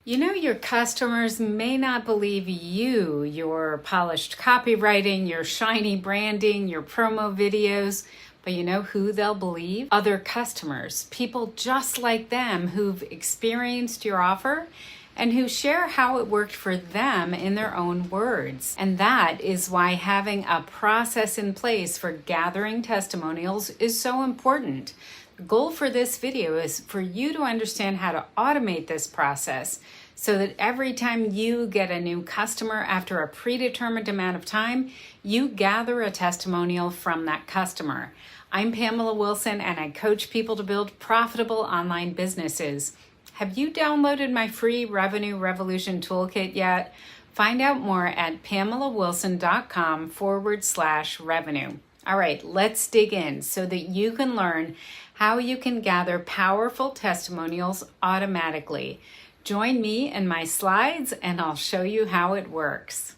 You know, your customers may not believe you, your polished copywriting, your shiny branding, your promo videos, but you know who they'll believe? Other customers, people just like them who've experienced your offer and who share how it worked for them in their own words. And that is why having a process in place for gathering testimonials is so important. The goal for this video is for you to understand how to automate this process so that every time you get a new customer after a predetermined amount of time, you gather a testimonial from that customer. I'm Pamela Wilson, and I coach people to build profitable online businesses. Have you downloaded my free Revenue Revolution Toolkit yet? Find out more at pamelawilson.com/revenue. All right, let's dig in so that you can learn how you can gather powerful testimonials automatically. Join me in my slides and I'll show you how it works.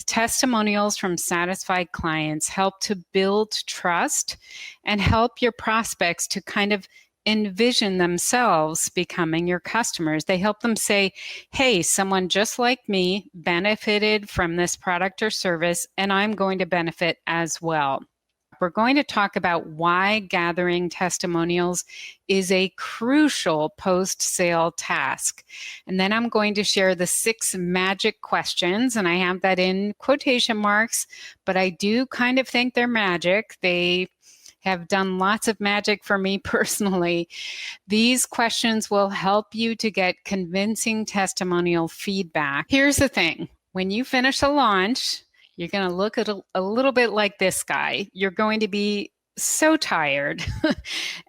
Testimonials from satisfied clients help to build trust and help your prospects to kind of envision themselves becoming your customers. They help them say, hey, someone just like me benefited from this product or service, and I'm going to benefit as well. We're going to talk about why gathering testimonials is a crucial post-sale task. And then I'm going to share the 6 magic questions, and I have that in quotation marks, but I do kind of think they're magic. They have done lots of magic for me personally. These questions will help you to get convincing testimonial feedback. Here's the thing. When you finish a launch, you're going to look at a little bit like this guy. You're going to be so tired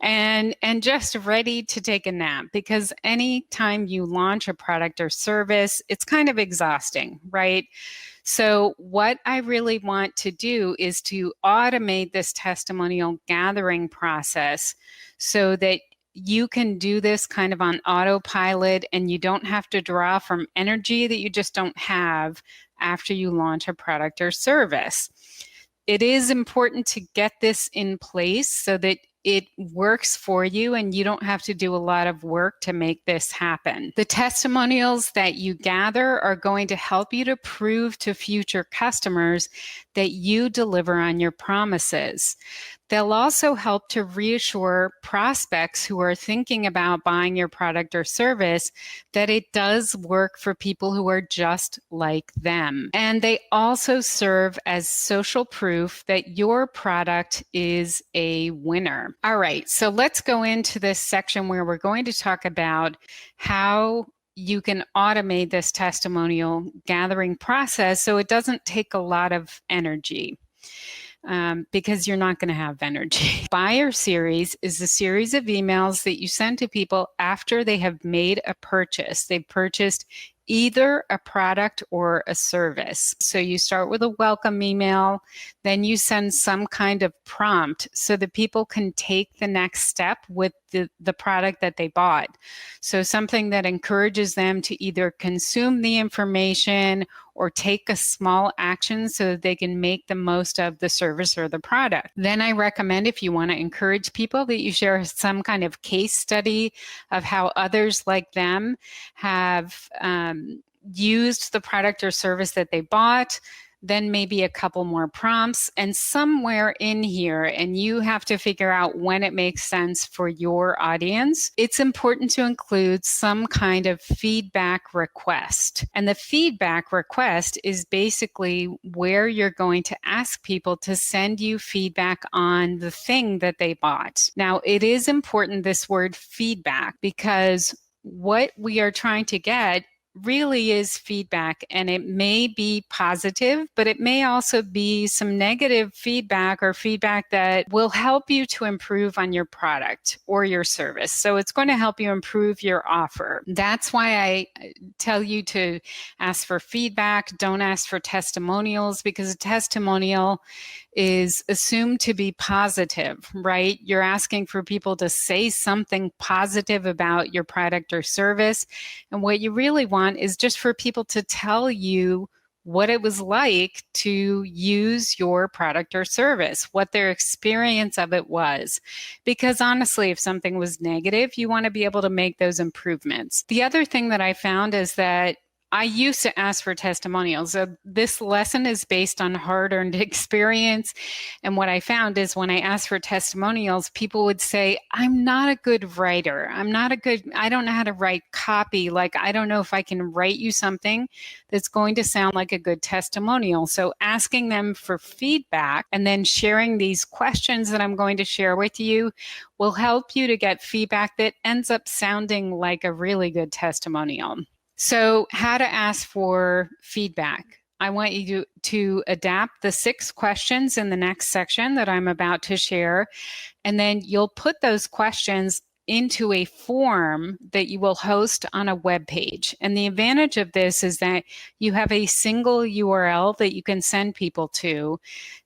and just ready to take a nap, because anytime you launch a product or service, it's kind of exhausting, right? So what I really want to do is to automate this testimonial gathering process so that you can do this kind of on autopilot and you don't have to draw from energy that you just don't have after you launch a product or service. It is important to get this in place so that it works for you and you don't have to do a lot of work to make this happen. The testimonials that you gather are going to help you to prove to future customers that you deliver on your promises. They'll also help to reassure prospects who are thinking about buying your product or service that it does work for people who are just like them. And they also serve as social proof that your product is a winner. All right, so let's go into this section where we're going to talk about how you can automate this testimonial gathering process so it doesn't take a lot of energy. Because you're not going to have energy. Buyer series is a series of emails that you send to people after they have made a purchase. They've purchased either a product or a service. So you start with a welcome email, then you send some kind of prompt so that people can take the next step with the product that they bought. So something that encourages them to either consume the information or take a small action so that they can make the most of the service or the product. Then I recommend, if you want to encourage people, that you share some kind of case study of how others like them have used the product or service that they bought, then maybe a couple more prompts, and somewhere in here, and you have to figure out when it makes sense for your audience, it's important to include some kind of feedback request. And the feedback request is basically where you're going to ask people to send you feedback on the thing that they bought. Now, it is important, this word feedback, because what we are trying to get really is feedback, and it may be positive, but it may also be some negative feedback or feedback that will help you to improve on your product or your service. So it's going to help you improve your offer. That's why I tell you to ask for feedback. Don't ask for testimonials, because a testimonial is assumed to be positive, right? You're asking for people to say something positive about your product or service. And what you really want is just for people to tell you what it was like to use your product or service, what their experience of it was. Because honestly, if something was negative, you want to be able to make those improvements. The other thing that I found is that I used to ask for testimonials. So this lesson is based on hard-earned experience. And what I found is when I asked for testimonials, people would say, I'm not a good writer. I don't know how to write copy. Like, I don't know if I can write you something that's going to sound like a good testimonial. So asking them for feedback and then sharing these questions that I'm going to share with you will help you to get feedback that ends up sounding like a really good testimonial. So, how to ask for feedback. I want you to adapt the 6 questions in the next section that I'm about to share, and then you'll put those questions into a form that you will host on a web page. And the advantage of this is that you have a single URL that you can send people to.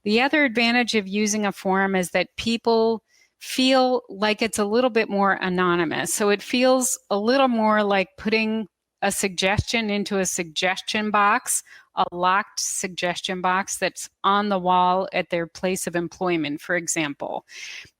The other advantage of using a form is that people feel like it's a little bit more anonymous. So it feels a little more like putting a suggestion into a suggestion box, a locked suggestion box that's on the wall at their place of employment, for example.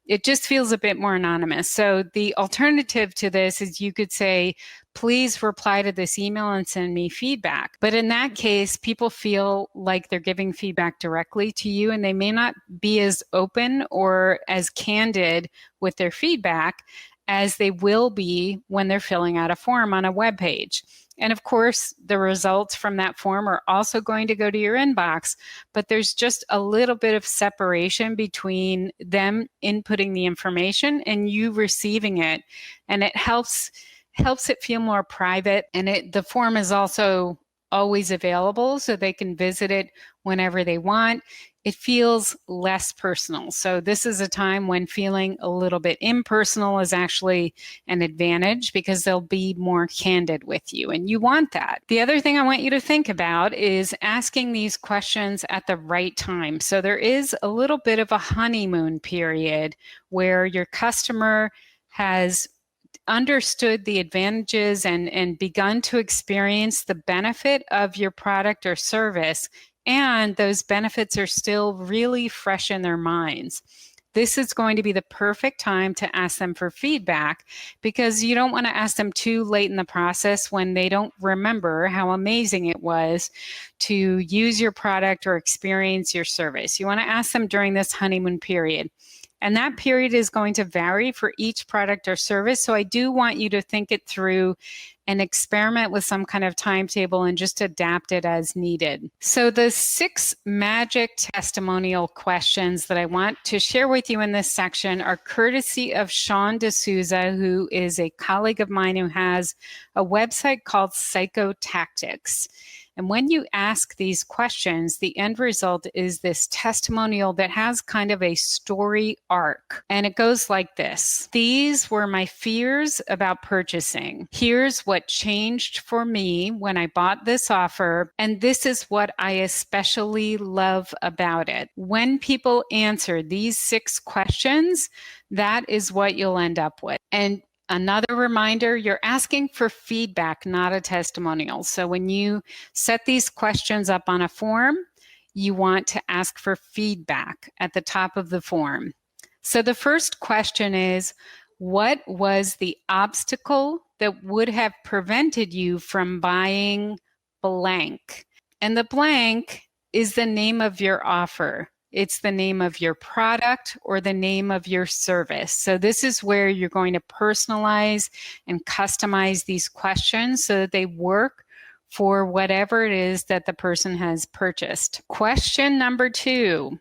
It just feels a bit more anonymous. So the alternative to this is you could say, please reply to this email and send me feedback. But in that case, people feel like they're giving feedback directly to you, and they may not be as open or as candid with their feedback as they will be when they're filling out a form on a web page. And of course, the results from that form are also going to go to your inbox, but there's just a little bit of separation between them inputting the information and you receiving it. And it helps it feel more private. And the form is also always available, so they can visit it whenever they want. It feels less personal. So this is a time when feeling a little bit impersonal is actually an advantage, because they'll be more candid with you, and you want that. The other thing I want you to think about is asking these questions at the right time. So there is a little bit of a honeymoon period where your customer has understood the advantages and begun to experience the benefit of your product or service, and those benefits are still really fresh in their minds. This is going to be the perfect time to ask them for feedback, because you don't want to ask them too late in the process when they don't remember how amazing it was to use your product or experience your service. You want to ask them during this honeymoon period. And that period is going to vary for each product or service. So I do want you to think it through and experiment with some kind of timetable and just adapt it as needed. So the 6 magic testimonial questions that I want to share with you in this section are courtesy of Sean D'Souza, who is a colleague of mine who has a website called Psychotactics. And when you ask these questions, the end result is this testimonial that has kind of a story arc. And it goes like this. These were my fears about purchasing. Here's what changed for me when I bought this offer. And this is what I especially love about it. When people answer these 6 questions, that is what you'll end up with. And another reminder, you're asking for feedback, not a testimonial. So when you set these questions up on a form, you want to ask for feedback at the top of the form. So the first question is, what was the obstacle that would have prevented you from buying blank? And the blank is the name of your offer. It's the name of your product or the name of your service. So this is where you're going to personalize and customize these questions so that they work for whatever it is that the person has purchased. Question number 2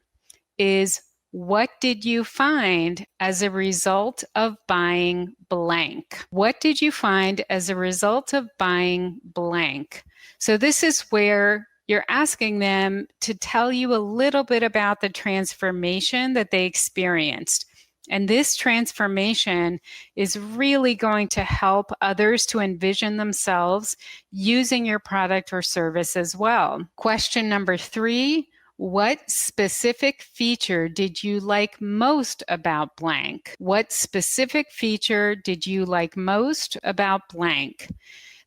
is, what did you find as a result of buying blank? What did you find as a result of buying blank? So this is where you're asking them to tell you a little bit about the transformation that they experienced. And this transformation is really going to help others to envision themselves using your product or service as well. Question number 3, what specific feature did you like most about blank? What specific feature did you like most about blank?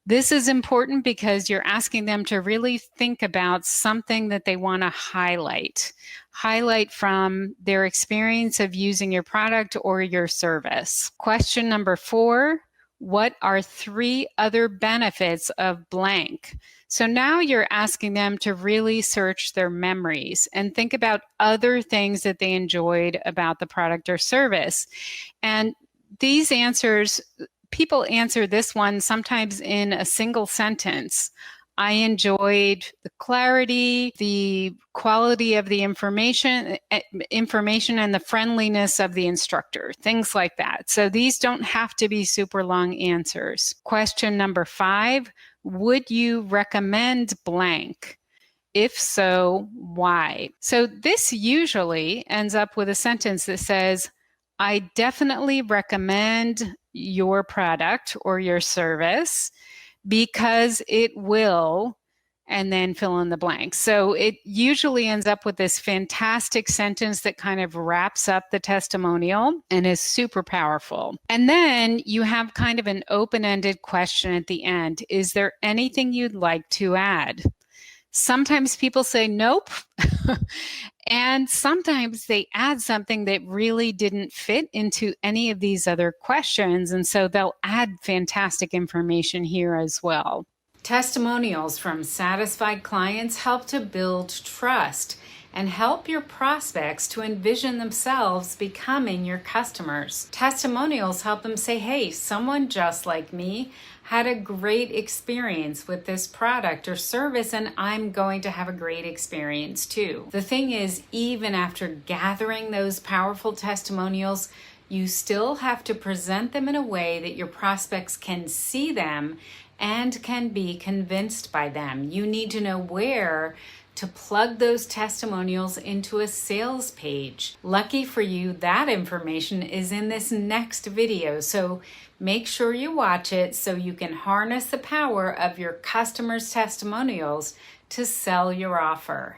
This is important because you're asking them to really think about something that they want to highlight from their experience of using your product or your service. Question number 4, what are 3 other benefits of blank? So now you're asking them to really search their memories and think about other things that they enjoyed about the product or service. And these answers, people answer this one sometimes in a single sentence. I enjoyed the clarity, the quality of the information and the friendliness of the instructor, things like that. So these don't have to be super long answers. Question number 5, would you recommend blank? If so, why? So this usually ends up with a sentence that says, I definitely recommend your product or your service because it will, and then fill in the blank. So it usually ends up with this fantastic sentence that kind of wraps up the testimonial and is super powerful. And then you have kind of an open-ended question at the end. Is there anything you'd like to add? Sometimes people say nope. And sometimes they add something that really didn't fit into any of these other questions. And so they'll add fantastic information here as well. Testimonials from satisfied clients help to build trust and help your prospects to envision themselves becoming your customers. Testimonials help them say, hey, someone just like me had a great experience with this product or service, and I'm going to have a great experience too. The thing is, even after gathering those powerful testimonials, you still have to present them in a way that your prospects can see them and can be convinced by them. You need to know where to plug those testimonials into a sales page. Lucky for you, that information is in this next video, so make sure you watch it so you can harness the power of your customers' testimonials to sell your offer.